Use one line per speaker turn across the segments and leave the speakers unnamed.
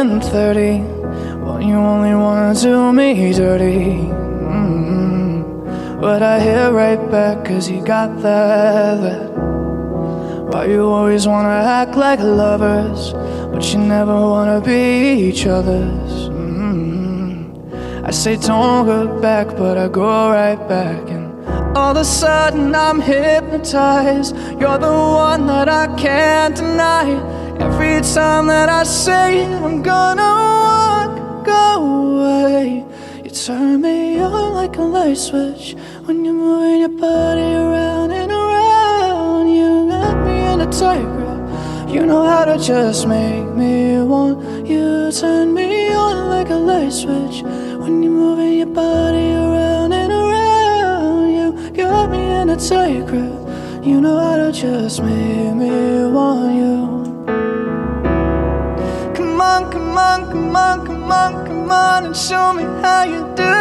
turning 30, well, you only wanna do me dirty. But I hit right back, cause you got that. Why you always wanna act like lovers, but you never wanna be each other's. I say don't look back, but I go right back, and all of a sudden I'm hypnotized. You're the one that I can't deny. Every time that I say I'm gonna walk away, you turn me on like a light switch. When you're moving your body around and around, you got me in a tight grip. You know how to just make me want you. Turn me on like a light switch. When you're moving your body around and around, you got me in a tight grip. You know how to just make me want you. Come on, come on, come on, come on, come on, and show me how you do.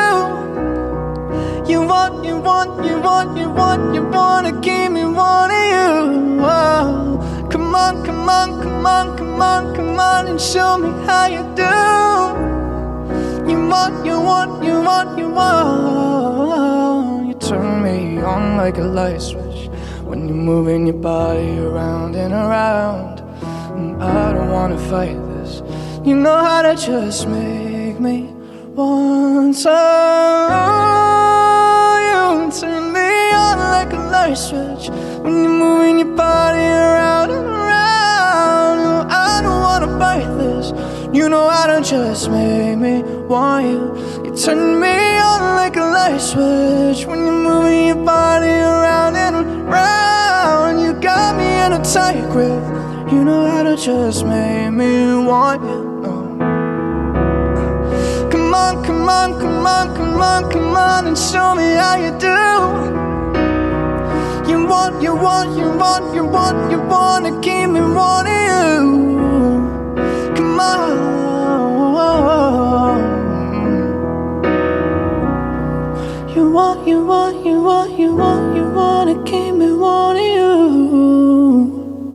You want, you want, you want, you want, you wanna keep me wanting you. Oh, come on, come on, come on, come on, come on, and show me how you do. You want, you want, you want, you want. You turn me on like a light switch. When you're moving your body around and around, and I don't wanna fight this. You know how to just make me want to. You turn me on like a light switch. When you're moving your body around and around, and I don't wanna fight this. You know how to just make me want you. You turn me on like a light switch. When you're moving your body around and around, you got me in a tight grip. You know how to just make me want you. Come on, come on, come on, come on, come on, and show me how you do. You want, you want, you want, you want, you want to keep me wanting you. Come on. You want, you want, you want, you want, you want to keep